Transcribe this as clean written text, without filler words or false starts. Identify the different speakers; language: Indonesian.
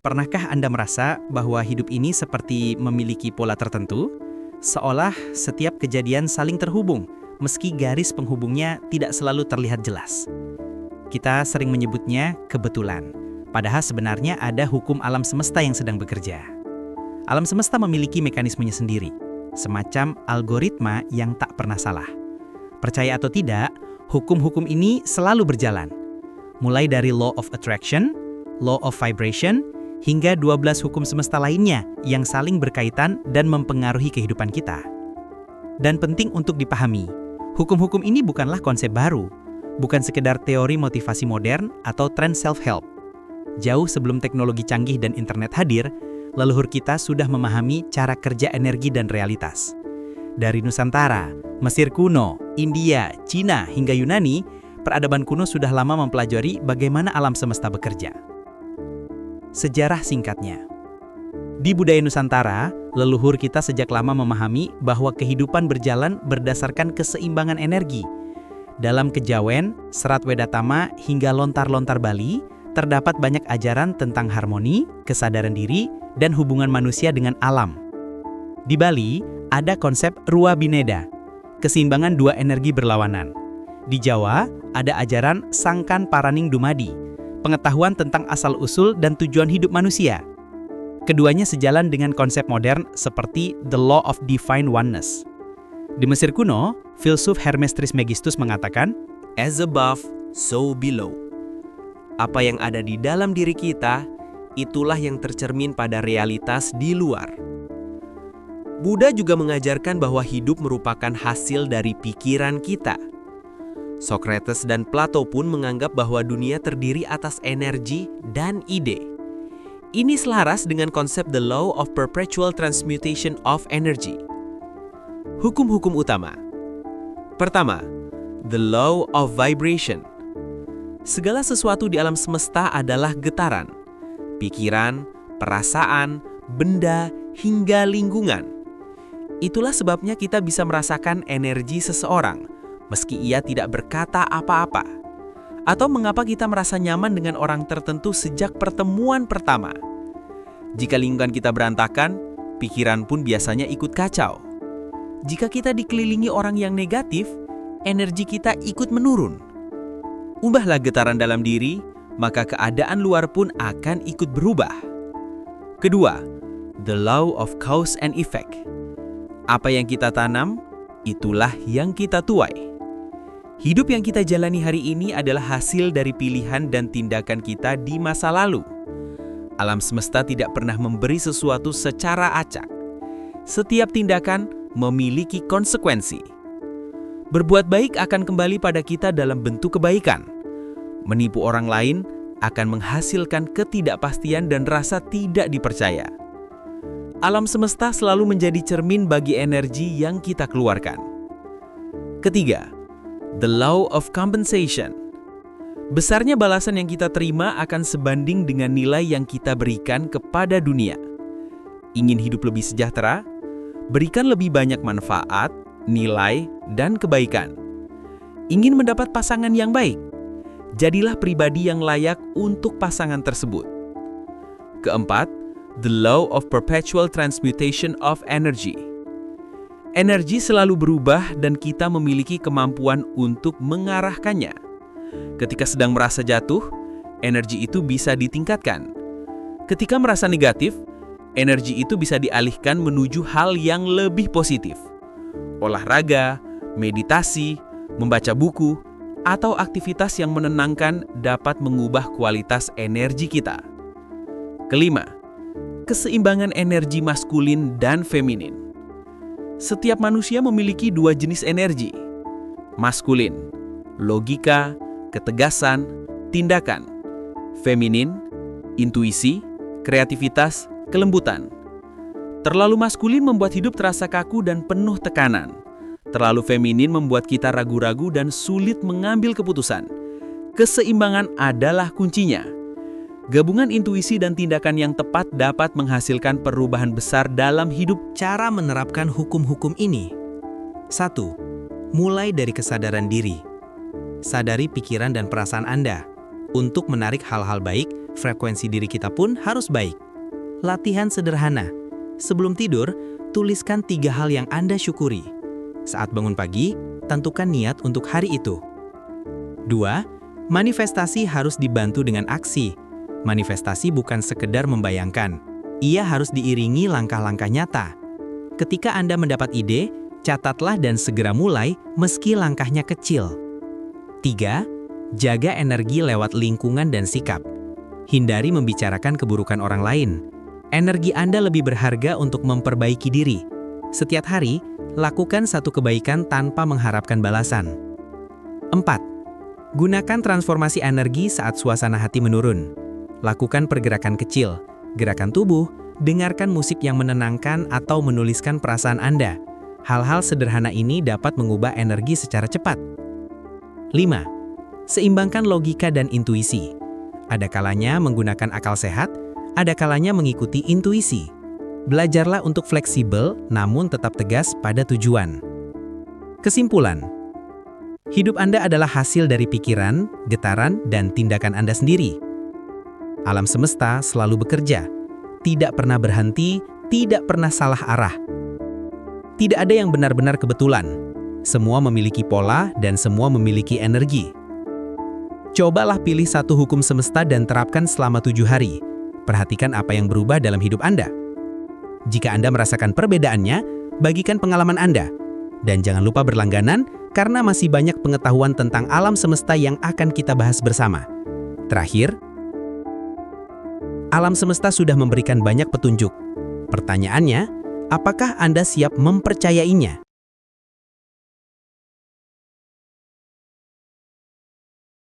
Speaker 1: Pernahkah Anda merasa bahwa hidup ini seperti memiliki pola tertentu? Seolah setiap kejadian saling terhubung, meski garis penghubungnya tidak selalu terlihat jelas. Kita sering menyebutnya kebetulan, padahal sebenarnya ada hukum alam semesta yang sedang bekerja. Alam semesta memiliki mekanismenya sendiri, semacam algoritma yang tak pernah salah. Percaya atau tidak, hukum-hukum ini selalu berjalan. Mulai dari law of attraction, law of vibration, hingga 12 hukum semesta lainnya yang saling berkaitan dan mempengaruhi kehidupan kita. Dan penting untuk dipahami, hukum-hukum ini bukanlah konsep baru, bukan sekedar teori motivasi modern atau tren self-help. Jauh sebelum teknologi canggih dan internet hadir, leluhur kita sudah memahami cara kerja energi dan realitas. Dari Nusantara, Mesir kuno, India, Cina, hingga Yunani, peradaban kuno sudah lama mempelajari bagaimana alam semesta bekerja. Sejarah singkatnya. Di budaya Nusantara, leluhur kita sejak lama memahami bahwa kehidupan berjalan berdasarkan keseimbangan energi. Dalam kejawen, serat Wedatama, hingga lontar-lontar Bali, terdapat banyak ajaran tentang harmoni, kesadaran diri, dan hubungan manusia dengan alam. Di Bali, ada konsep Rua Bineda, keseimbangan dua energi berlawanan. Di Jawa, ada ajaran Sangkan Paraning Dumadi, pengetahuan tentang asal-usul dan tujuan hidup manusia. Keduanya sejalan dengan konsep modern seperti the law of divine oneness. Di Mesir kuno, filsuf Hermes Trismegistus mengatakan,
Speaker 2: As above, so below. Apa yang ada di dalam diri kita, itulah yang tercermin pada realitas di luar. Buddha juga mengajarkan bahwa hidup merupakan hasil dari pikiran kita. Socrates dan Plato pun menganggap bahwa dunia terdiri atas energi dan ide. Ini selaras dengan konsep the law of perpetual transmutation of energy. Hukum-hukum utama. Pertama, the law of vibration. Segala sesuatu di alam semesta adalah getaran. Pikiran, perasaan, benda, hingga lingkungan. Itulah sebabnya kita bisa merasakan energi seseorang, meski ia tidak berkata apa-apa. Atau mengapa kita merasa nyaman dengan orang tertentu sejak pertemuan pertama. Jika lingkungan kita berantakan, pikiran pun biasanya ikut kacau. Jika kita dikelilingi orang yang negatif, energi kita ikut menurun. Ubahlah getaran dalam diri, maka keadaan luar pun akan ikut berubah. Kedua, the law of cause and effect. Apa yang kita tanam, itulah yang kita tuai. Hidup yang kita jalani hari ini adalah hasil dari pilihan dan tindakan kita di masa lalu. Alam semesta tidak pernah memberi sesuatu secara acak. Setiap tindakan memiliki konsekuensi. Berbuat baik akan kembali pada kita dalam bentuk kebaikan. Menipu orang lain akan menghasilkan ketidakpastian dan rasa tidak dipercaya. Alam semesta selalu menjadi cermin bagi energi yang kita keluarkan. Ketiga, the law of compensation. Besarnya balasan yang kita terima akan sebanding dengan nilai yang kita berikan kepada dunia. Ingin hidup lebih sejahtera? Berikan lebih banyak manfaat, nilai, dan kebaikan. Ingin mendapat pasangan yang baik? Jadilah pribadi yang layak untuk pasangan tersebut. Keempat, the law of perpetual transmutation of energy. Energi selalu berubah dan kita memiliki kemampuan untuk mengarahkannya. Ketika sedang merasa jatuh, energi itu bisa ditingkatkan. Ketika merasa negatif, energi itu bisa dialihkan menuju hal yang lebih positif. Olahraga, meditasi, membaca buku, atau aktivitas yang menenangkan dapat mengubah kualitas energi kita. Kelima, keseimbangan energi maskulin dan feminin. Setiap manusia memiliki dua jenis energi. Maskulin, logika, ketegasan, tindakan. Feminin, intuisi, kreativitas, kelembutan. Terlalu maskulin membuat hidup terasa kaku dan penuh tekanan. Terlalu feminin membuat kita ragu-ragu dan sulit mengambil keputusan. Keseimbangan adalah kuncinya. Gabungan intuisi dan tindakan yang tepat dapat menghasilkan perubahan besar dalam hidup.
Speaker 1: cara menerapkan hukum-hukum ini. 1. Mulai dari kesadaran diri. Sadari pikiran dan perasaan Anda untuk menarik hal-hal baik frekuensi diri kita pun harus baik. Latihan sederhana. Sebelum tidur, tuliskan 3 hal yang Anda syukuri. Saat bangun pagi, tentukan niat untuk hari itu. 2. Manifestasi harus dibantu dengan aksi. Manifestasi bukan sekedar membayangkan. Ia harus diiringi langkah-langkah nyata. Ketika Anda mendapat ide, catatlah dan segera mulai meski langkahnya kecil. 3. Jaga energi lewat lingkungan dan sikap. Hindari membicarakan keburukan orang lain. Energi Anda lebih berharga untuk memperbaiki diri. Setiap hari, lakukan satu kebaikan tanpa mengharapkan balasan. 4. Gunakan transformasi energi saat suasana hati menurun. Lakukan pergerakan kecil, gerakan tubuh, dengarkan musik yang menenangkan atau menuliskan perasaan Anda. Hal-hal sederhana ini dapat mengubah energi secara cepat. 5. Seimbangkan logika dan intuisi. Ada kalanya menggunakan akal sehat, ada kalanya mengikuti intuisi. Belajarlah untuk fleksibel namun tetap tegas pada tujuan. Kesimpulan. Hidup Anda adalah hasil dari pikiran, getaran, dan tindakan Anda sendiri. Alam semesta selalu bekerja, tidak pernah berhenti, tidak pernah salah arah. Tidak ada yang benar-benar kebetulan. Semua memiliki pola dan semua memiliki energi. Cobalah pilih satu hukum semesta dan terapkan selama 7 hari. Perhatikan apa yang berubah dalam hidup Anda. Jika Anda merasakan perbedaannya, bagikan pengalaman Anda. Dan jangan lupa berlangganan, karena masih banyak pengetahuan tentang alam semesta yang akan kita bahas bersama. Terakhir, alam semesta sudah memberikan banyak petunjuk. Pertanyaannya, apakah Anda siap mempercayainya?